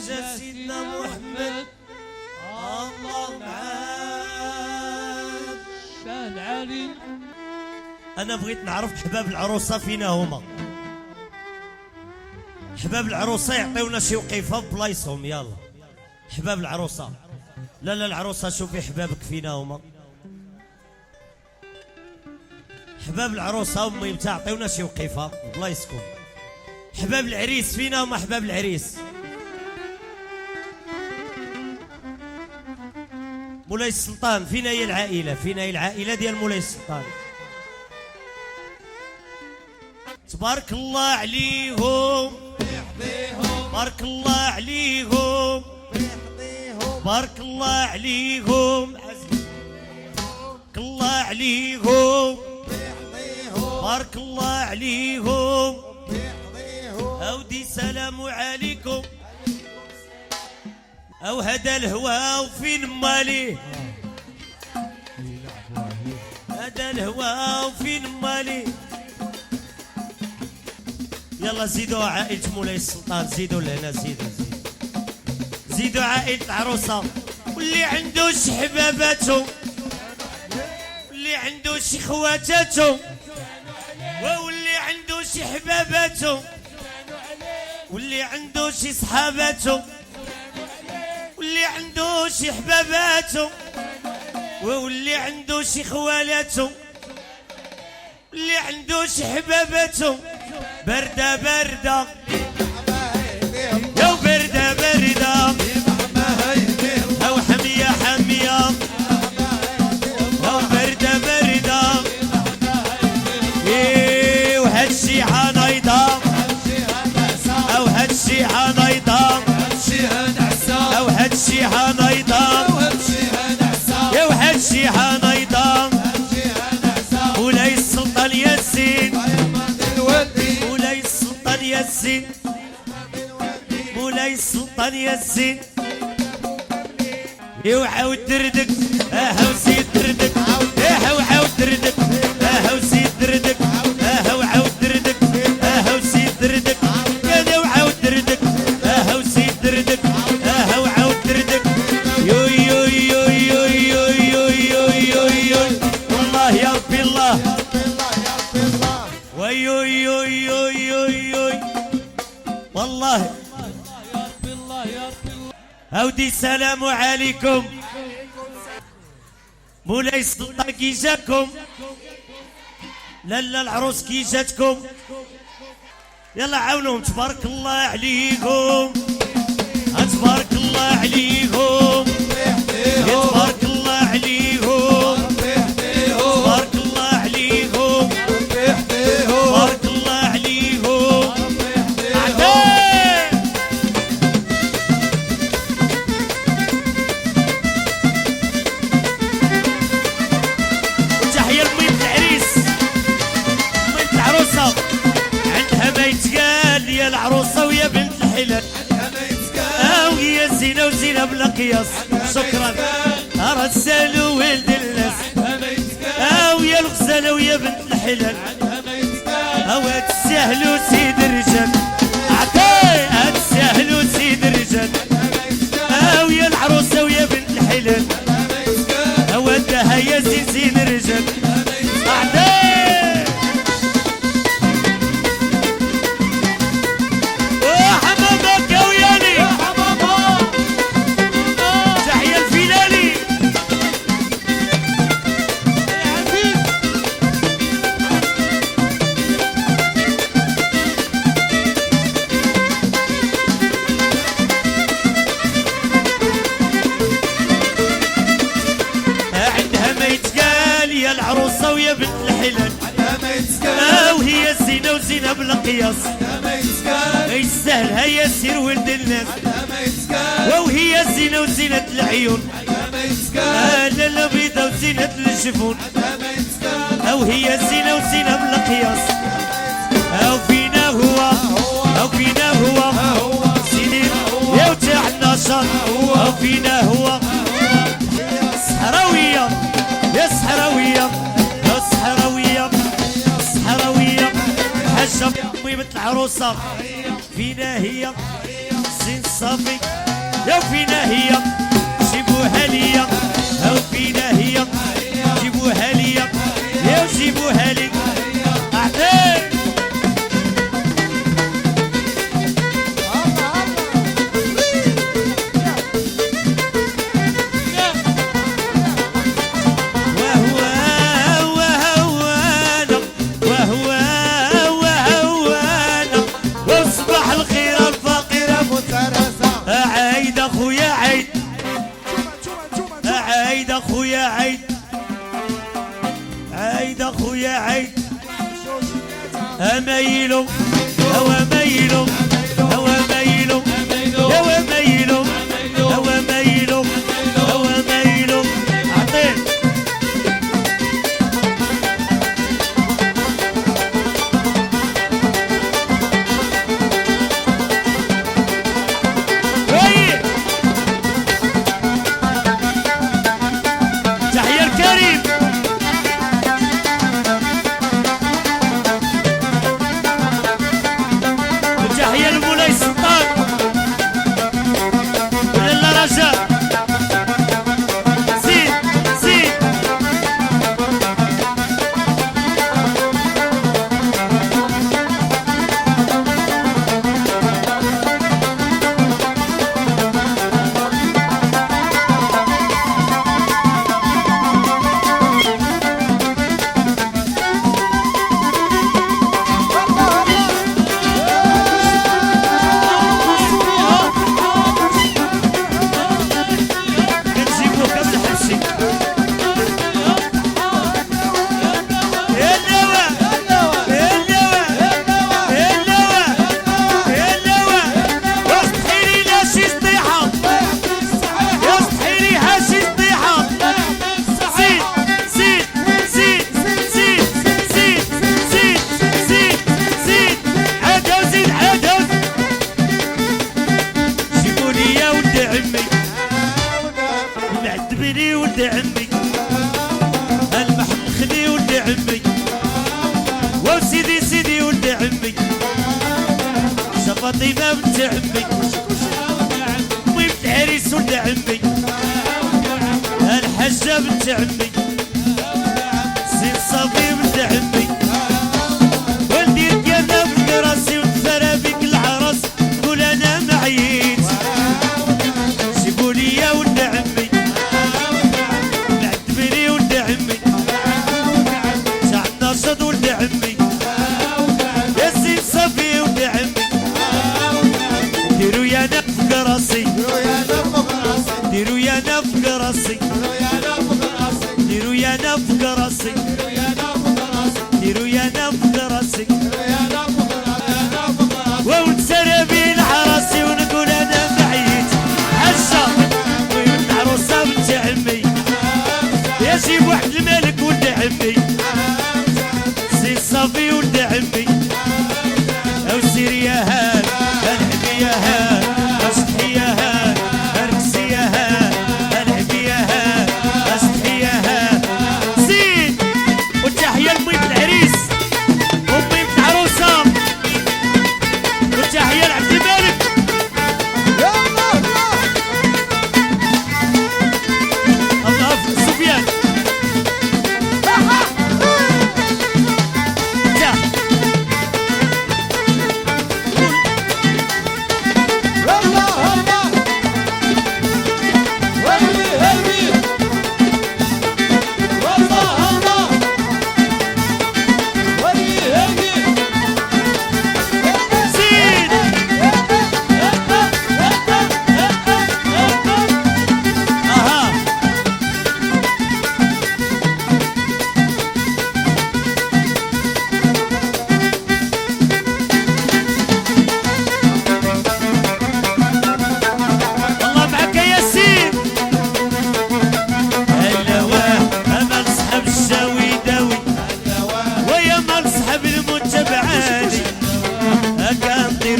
جا سيدنا محمد الله معاك شان علي. انا بغيت نعرف حباب العروسه فينا هما. حباب العروسه يعطيونا شي وقيفه ببلايصهم. يلا حباب العروسه. لا العروسه شوفي حبابك فينا هما. حباب العروسه امي تعطيونا شي وقيفه ببلايصكم. حباب العريس فينا هما. حباب العريس مولاي السلطان فينا هي العائله. فينا هي العائله ديال مولاي السلطان. تبارك الله عليهم بارك الله عليهم بارك الله عليهم بارك الله عليهم بارك الله عليهم. أودي سلام عليكم أو هذا الهوى وفين مالي. هذا الهوى وفين مالي. يلا زيدوا عائلة مولاي السلطان. زيدوا لهنا زيدوا زيدوا عائلة العروسة. واللي عنده شي حباباتهم واللي عنده شي خواتاتهم واللي عنده شي حباباتهم واللي عنده شي صحاباتهم واللي عنده شي حباباتهم واللي عنده شي خوالاتهم واللي عنده شي حباباتهم. بردة بردة يا بردة بردة أو حمية حمية أو بردة بردة. إيه وهالشي حنايضة أو هالشي حنايضة أو هالشي حنايضة يا وهالشي حنايضة. مولاي السلطان ياسين مولاي السلطان ياسين مولاي السلطان ياسين. وعاود دردك وزيد دردك وعاود دردك وزيد دردك وعاود دردك وزيد دردك يا وعاود دردك وزيد دردك وعاود دردك. يو يو يو يو يو يو يو يو يو والله يا ربي الله ويو يو يو يو يو والله يا رب الله يا رب الله. هودي السلام عليكم. مولاي السلطان كي جاكم لا العروس كي جاتكم. يلا عاونهم. تبارك الله عليكم تبارك الله عليكم تبارك الله عليكم تبارك الله عليكم تبارك الله عليكم. تحية لميمة العريس ميمة العروسة. عندها ما يتقال يا العروسة ويا بنت الحلال. وهي زينة وزينة بلا قياس. شكرا رسالوا ولد الناس. ويا الغزالة ويا بنت الحلال. تسهلوا سيد الرجال. تسهلوا سيد الرجال. ويا العروسة ويا بنت الحلال. ودها يا زين زين الرجال. حمامك يا ويالي تحية الفيلالي. عندها ما يتقال يا العروسة ويا بنت الحلال. وهي زينة وزينة بلا قياس. يستاهلها ياسير ولد الناس. وهي زينة وزينة العيون. لا بيضة وزينة الجفون. وهي زينة وزينة بلا قياس. وفينا وفينا هو سيدي يا وتاع النشاط. وفينا هو صحراوية يا صحراوية يا صحراوية صحراوية. حاجة ميمة العروسة فينا هي زين صافي يا فينا هي جيبوها ليا هاو فينا هي جيبوها ليا يا جيبوها لي اعطيك اخويا عيد عيد اخويا عيد اميلو هو ميلو هو ميلو هو ميلو هو ميلو هو ميلو عطيك معذبني ولد عمي المحمد خدي ولد عمي وسيدي سيدي ولد عمي فاطمة بنت عمي وبنت عريس ولد عمي الحجة بنت عمي سيد صافي بنت عمي والدي رجالنا بالكراسي ونتفرى بك العرس قول انا معيت جيبولي يا ولد عمي معذبني ولد عمي تاع الناشط ولد عمي يا سيد صافي ولد عمي ديروا يا نفق راسي ديروا يا نفق راسي ديروا يا نفق راسي ديروا يا نفق راسي ونتسرى بين عراسي ونقول انا معيت حجة ويولد عروسة بنت عمي يا جيب واحد الملك ولد عمي سي صافي ولد عمي او سير يا هان العبي يا هان اشطحي يا هان اركسي يا هان العبي يا هان اشطحي يا هان زيد وتحية لميت العريس وميت العروسة وتحية لعبد الملك الله سفيان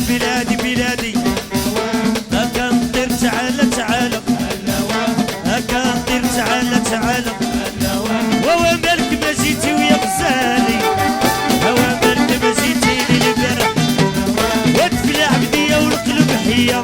بلادي بلادي أكنطر تعالى تعالى أكنطر تعالى تعالى وهو مالك ما جيتي ويا غزالي هو مالك ما جيتي لي البرا وتفلع بديا والقلب حيا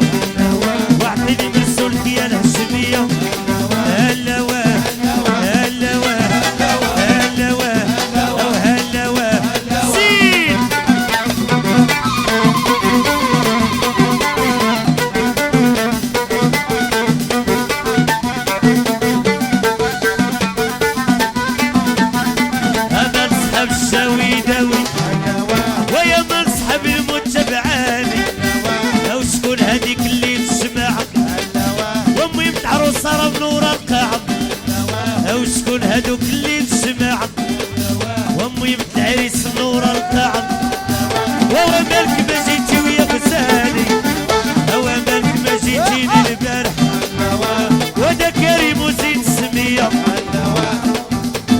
وزيد السمية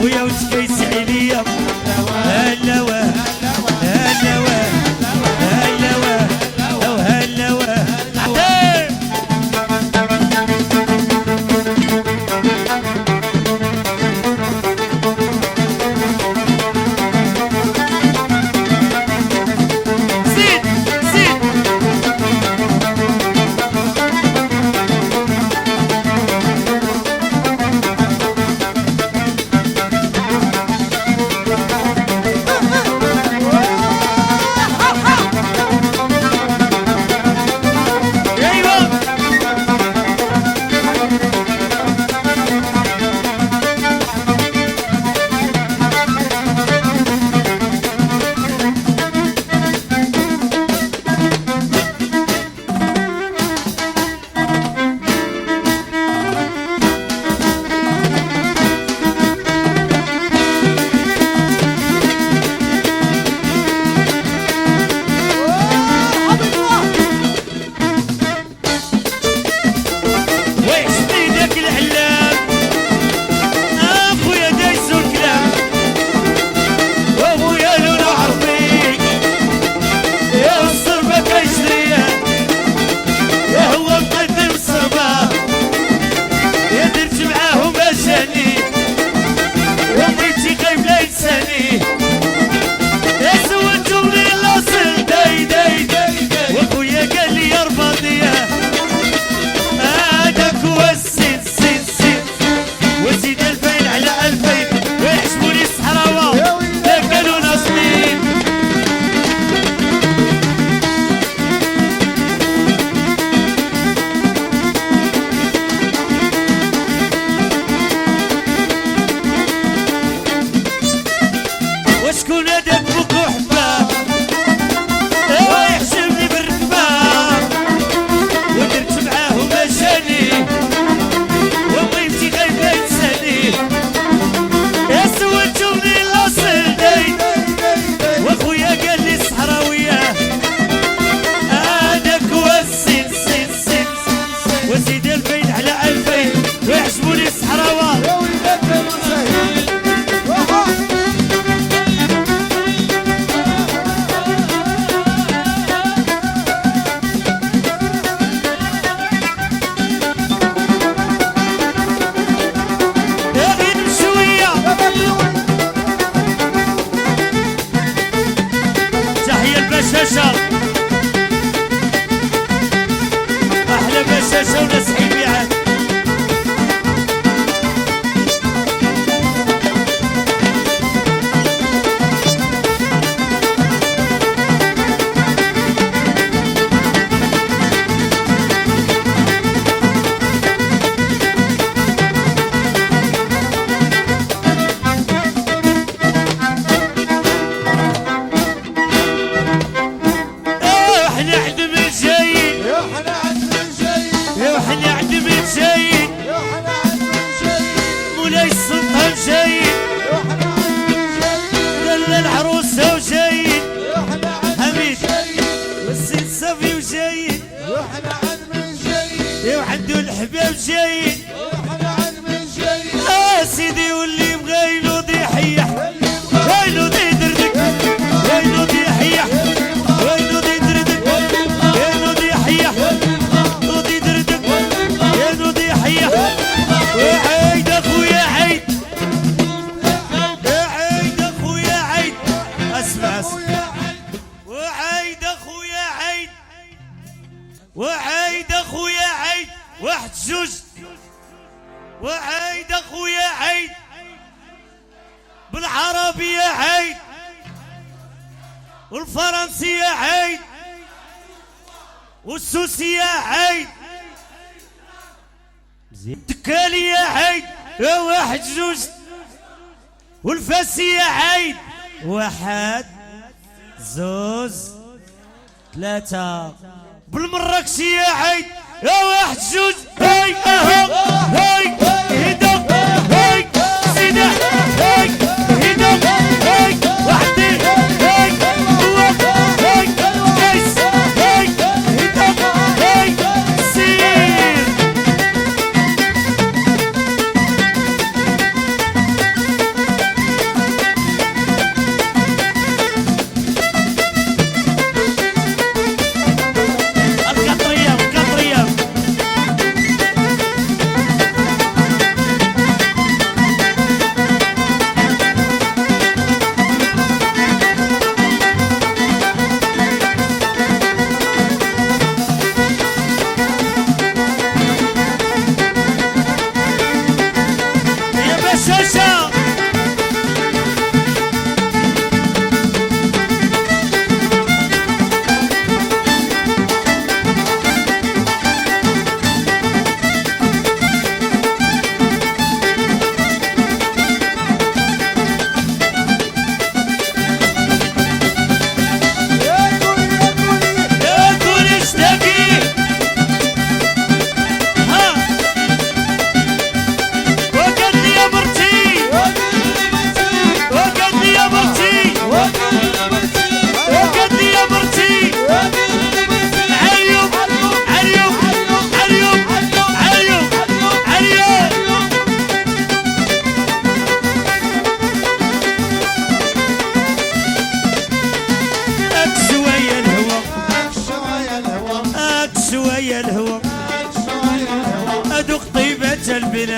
خويا واش كيسعي ليا هلا واه هلا واه هلا واه او هلا واه زيد زيد ايوه ويحسني داك العلام اخويا دايسو الكلام وابويا لون عربي يا الصربة كيشريها يا هو مقدم الصربة يا درت معاهم اجاني وبغيتي غايب لا ينساني يا سولتهم لي الاصل داي داي داي واخويا قال لي يا رباطيه هذاك هو السين سين سين وزيد 2000 على 2000 ويحسبوني الصحراوة لا كانوا ناصبين وشكون هذاك بوك وحباب يحسبني بالركبة ودرت معاهم اجاني وبغيتي غير لا ينساني يا سولتوني الاصل داي واخويا قال لي الصحراوية هذاك هو السين سين سين وزيد 2000 على 2000 ويحسبوني الصحراوة يا غير شوية تحية البشاشة أحلى بشاشة وناس حبيعات احنا عند من جايين احنا عند من جايين مولاي السلطان جايين لالا العروسة وجايين حميد والسيد صافي وجايين وعندو الحباب جايين سيدي واللي بغا ينوض يحيح وينوض يدردك وينوض يحيح وينوض يدردك وينوض يحيح نوض يدردك وينوض يحيح وعيد اخويا عيد عيد اخويا عيد اسمع اسمع وعيد اخويا عيد وعيد اخويا عيد واحد جوج وعيد اخويا عيد بالعربية عيد والفرنسية عيد والسوسية عيد الدكالية عيد يا واحد جوج والفاسية عيد واحد زوز ثلاثة بالمراكشية عيد يا واحد جوج هاي اهو هاي هيدا هاي سيدا هاي هيدا هاي وحدي هاي هاي كيس هاي هيدا هاي سير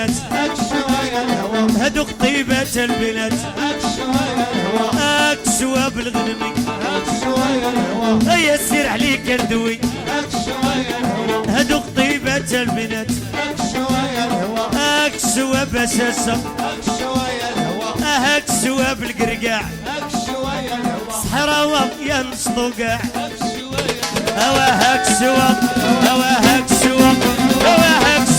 البنات هدوك طيبة البنات اكسوا بالغنمي هيا سير عليك الدوي هدوك طيبة البنات اكسوا بساسة اكسوا بالقرقاع صحراوة ينصطو قاع هوا هكسوا هوا هكسوا هوا هكسوا